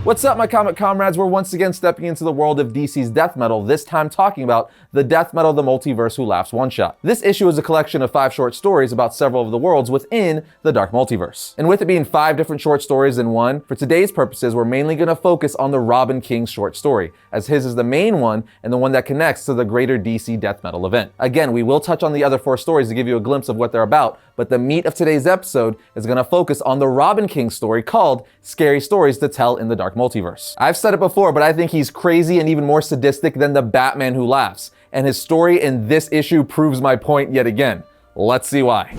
What's up, my comic comrades? We're once again stepping into the world of DC's death metal, this time talking about the Death Metal The Multiverse Who Laughs one-shot. This issue is a collection of 5 short stories about several of the worlds within the Dark Multiverse. And with it being 5 different short stories in one, for today's purposes, we're mainly going to focus on the Robin King short story, as his is the main one and the one that connects to the greater DC death metal event. Again, we will touch on the other 4 stories to give you a glimpse of what they're about, but the meat of today's episode is going to focus on the Robin King story called Scary Stories to Tell in the Dark Multiverse. I've said it before, but I think he's crazy and even more sadistic than the Batman Who Laughs, and his story in this issue proves my point yet again. Let's see why.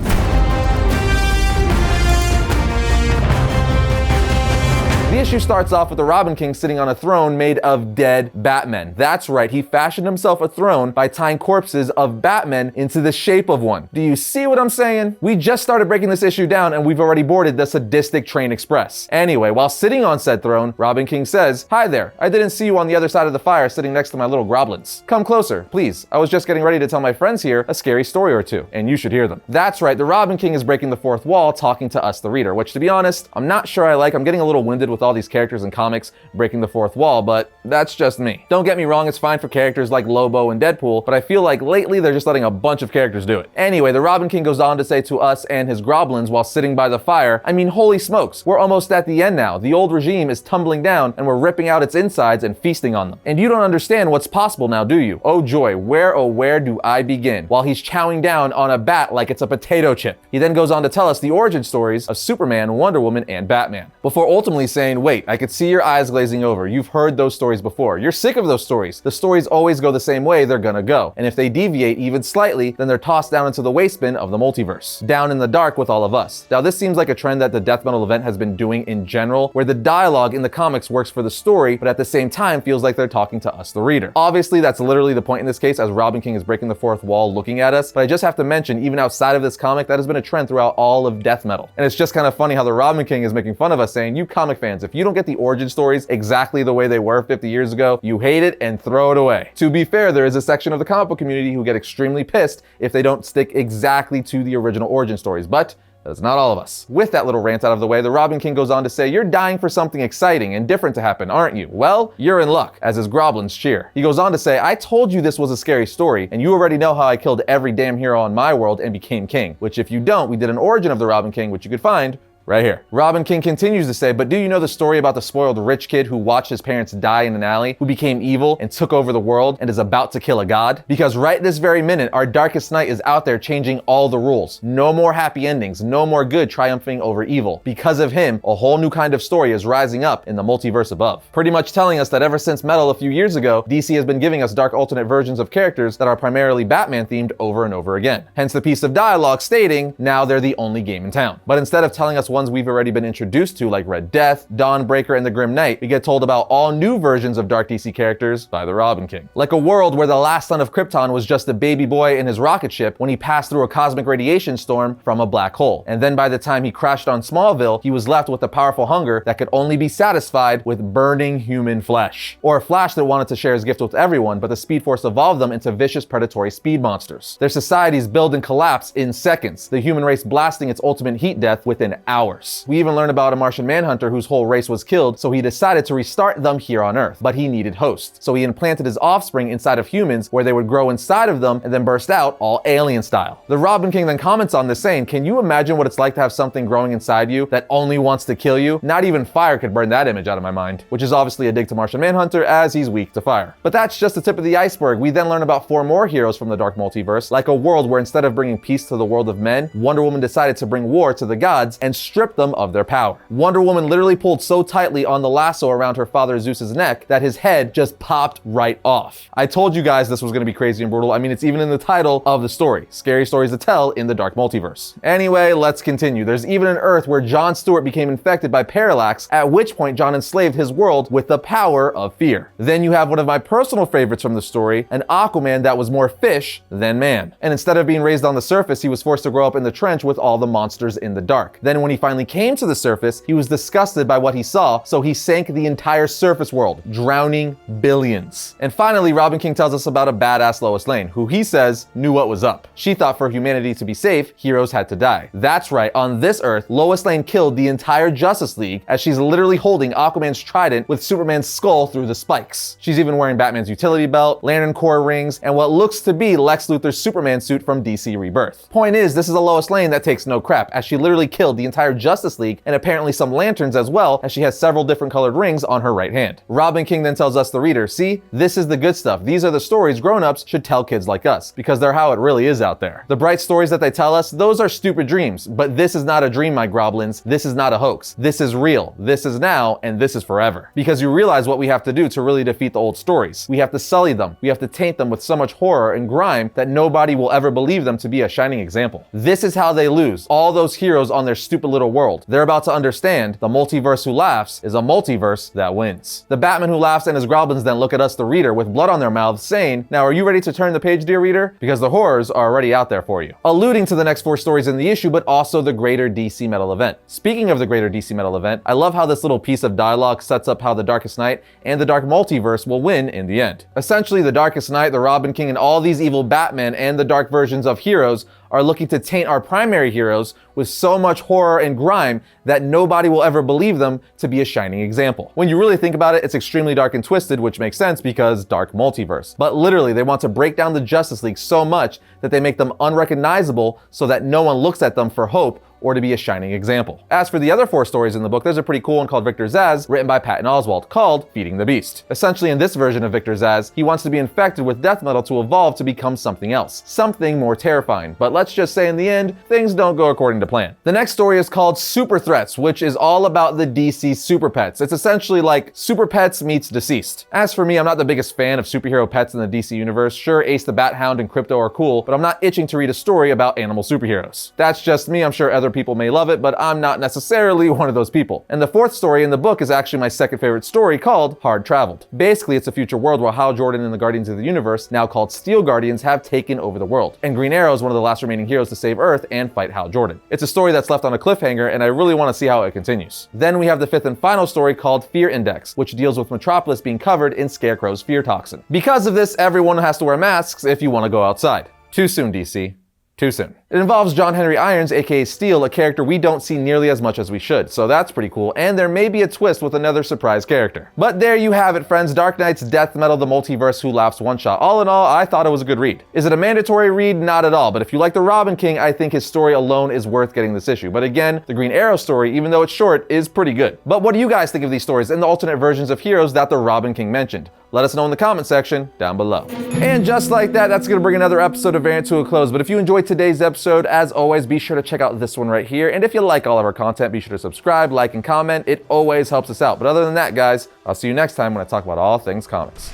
The issue starts off with the Robin King sitting on a throne made of dead Batmen. That's right, he fashioned himself a throne by tying corpses of Batmen into the shape of one. Do you see what I'm saying? We just started breaking this issue down and we've already boarded the sadistic train express. Anyway, while sitting on said throne, Robin King says, "Hi there, I didn't see you on the other side of the fire sitting next to my little goblins. Come closer, please. I was just getting ready to tell my friends here a scary story or two, and you should hear them." That's right, the Robin King is breaking the fourth wall, talking to us, the reader, which to be honest, I'm not sure I like. I'm getting a little winded with all these characters in comics breaking the fourth wall, but that's just me. Don't get me wrong, it's fine for characters like Lobo and Deadpool, but I feel like lately they're just letting a bunch of characters do it. Anyway, the Robin King goes on to say to us and his goblins while sitting by the fire, I mean, holy smokes, we're almost at the end now. The old regime is tumbling down and we're ripping out its insides and feasting on them. And you don't understand what's possible now, do you? Oh joy, where do I begin? While he's chowing down on a bat like it's a potato chip. He then goes on to tell us the origin stories of Superman, Wonder Woman, and Batman, before ultimately saying, wait, I could see your eyes glazing over. You've heard those stories before. You're sick of those stories. The stories always go the same way they're gonna go. And if they deviate even slightly, then they're tossed down into the waste bin of the multiverse, down in the dark with all of us. Now, this seems like a trend that the death metal event has been doing in general, where the dialogue in the comics works for the story, but at the same time feels like they're talking to us, the reader. Obviously, that's literally the point in this case, as Robin King is breaking the fourth wall looking at us, but I just have to mention, even outside of this comic, that has been a trend throughout all of death metal. And it's just kind of funny how the Robin King is making fun of us, saying, you comic fans, if you don't get the origin stories exactly the way they were 50 years ago, you hate it and throw it away. To be fair, there is a section of the comic book community who get extremely pissed if they don't stick exactly to the original origin stories, but that's not all of us. With that little rant out of the way, the Robin King goes on to say, you're dying for something exciting and different to happen, aren't you? Well, you're in luck, as his goblins cheer. He goes on to say, I told you this was a scary story, and you already know how I killed every damn hero on my world and became king, which if you don't, we did an origin of the Robin King, which you could find right here. Robin King continues to say, but do you know the story about the spoiled rich kid who watched his parents die in an alley, who became evil and took over the world and is about to kill a god? Because right this very minute, our darkest night is out there changing all the rules. No more happy endings, no more good triumphing over evil. Because of him, a whole new kind of story is rising up in the multiverse above. Pretty much telling us that ever since Metal a few years ago, DC has been giving us dark alternate versions of characters that are primarily Batman themed over and over again. Hence the piece of dialogue stating, now they're the only game in town. But instead of telling us ones we've already been introduced to, like Red Death, Dawnbreaker, and the Grim Knight, we get told about all new versions of dark DC characters by the Robin King. Like a world where the last son of Krypton was just a baby boy in his rocket ship when he passed through a cosmic radiation storm from a black hole. And then by the time he crashed on Smallville, he was left with a powerful hunger that could only be satisfied with burning human flesh. Or a Flash that wanted to share his gift with everyone, but the Speed Force evolved them into vicious predatory speed monsters. Their societies build and collapse in seconds, the human race blasting its ultimate heat death within hours. We even learn about a Martian Manhunter whose whole race was killed, so he decided to restart them here on Earth. But he needed hosts, so he implanted his offspring inside of humans where they would grow inside of them and then burst out all alien style. The Robin King then comments on this saying, can you imagine what it's like to have something growing inside you that only wants to kill you? Not even fire could burn that image out of my mind. Which is obviously a dig to Martian Manhunter, as he's weak to fire. But that's just the tip of the iceberg. We then learn about 4 more heroes from the Dark Multiverse, like a world where instead of bringing peace to the world of men, Wonder Woman decided to bring war to the gods and strip them of their power. Wonder Woman literally pulled so tightly on the lasso around her father Zeus's neck that his head just popped right off. I told you guys this was going to be crazy and brutal. I mean, it's even in the title of the story. Scary stories to tell in the Dark Multiverse. Anyway, let's continue. There's even an Earth where Jon Stewart became infected by Parallax, at which point Jon enslaved his world with the power of fear. Then you have one of my personal favorites from the story, an Aquaman that was more fish than man. And instead of being raised on the surface, he was forced to grow up in the trench with all the monsters in the dark. Then when he finally came to the surface, he was disgusted by what he saw, so he sank the entire surface world, drowning billions. And finally, Robin King tells us about a badass Lois Lane, who he says knew what was up. She thought for humanity to be safe, heroes had to die. That's right, on this Earth, Lois Lane killed the entire Justice League as she's literally holding Aquaman's trident with Superman's skull through the spikes. She's even wearing Batman's utility belt, Lantern Corps rings, and what looks to be Lex Luthor's Superman suit from DC Rebirth. Point is, this is a Lois Lane that takes no crap, as she literally killed the entire Justice League and apparently some lanterns as well, as she has several different colored rings on her right hand. Robin King then tells us, the reader, see, this is the good stuff. These are the stories grown-ups should tell kids like us, because they're how it really is out there. The bright stories that they tell us, those are stupid dreams, but this is not a dream, my Groblins. This is not a hoax. This is real. This is now, and this is forever. Because you realize what we have to do to really defeat the old stories. We have to sully them. We have to taint them with so much horror and grime that nobody will ever believe them to be a shining example. This is how they lose all those heroes on their stupid little world. They're about to understand the multiverse who laughs is a multiverse that wins. The Batman who laughs and his Groblins then look at us, the reader, with blood on their mouths, saying, now are you ready to turn the page, dear reader? Because the horrors are already out there for you. Alluding to the next 4 stories in the issue, but also the greater DC Metal event. Speaking of the greater DC Metal event, I love how this little piece of dialogue sets up how the Darkest Knight and the Dark Multiverse will win in the end. Essentially, the Darkest Knight, the Robin King, and all these evil Batman and the dark versions of heroes are looking to taint our primary heroes with so much horror and grime that nobody will ever believe them to be a shining example. When you really think about it, it's extremely dark and twisted, which makes sense because Dark Multiverse. But literally, they want to break down the Justice League so much that they make them unrecognizable so that no one looks at them for hope or to be a shining example. As for the other 4 stories in the book, there's a pretty cool one called Victor Zsasz, written by Patton Oswalt, called Feeding the Beast. Essentially, in this version of Victor Zsasz, he wants to be infected with death metal to evolve to become something else, something more terrifying. But let's just say in the end, things don't go according to plan. The next story is called Super Threats, which is all about the DC Super Pets. It's essentially like Super Pets meets Deceased. As for me, I'm not the biggest fan of superhero pets in the DC universe. Sure, Ace the Bat Hound and Crypto are cool, but I'm not itching to read a story about animal superheroes. That's just me. I'm sure other people may love it, but I'm not necessarily one of those people. And the 4th story in the book is actually my second favorite story, called Hard Traveled. Basically, it's a future world where Hal Jordan and the Guardians of the Universe, now called Steel Guardians, have taken over the world. And Green Arrow is one of the last remaining heroes to save Earth and fight Hal Jordan. It's a story that's left on a cliffhanger, and I really want to see how it continues. Then we have the 5th and final story called Fear Index, which deals with Metropolis being covered in Scarecrow's fear toxin. Because of this, everyone has to wear masks if you want to go outside. Too soon, DC. Too soon. It involves John Henry Irons, aka Steel, a character we don't see nearly as much as we should, so that's pretty cool, and there may be a twist with another surprise character. But there you have it, friends, Dark Knight's Death Metal, the Multiverse Who Laughs one-shot. All in all, I thought it was a good read. Is it a mandatory read? Not at all, but if you like the Robin King, I think his story alone is worth getting this issue. But again, the Green Arrow story, even though it's short, is pretty good. But what do you guys think of these stories and the alternate versions of heroes that the Robin King mentioned? Let us know in the comment section down below. And just like that, that's going to bring another episode of Variant to a close. But if you enjoyed today's episode, as always, be sure to check out this one right here. And if you like all of our content, be sure to subscribe, like, and comment. It always helps us out. But other than that, guys, I'll see you next time when I talk about all things comics.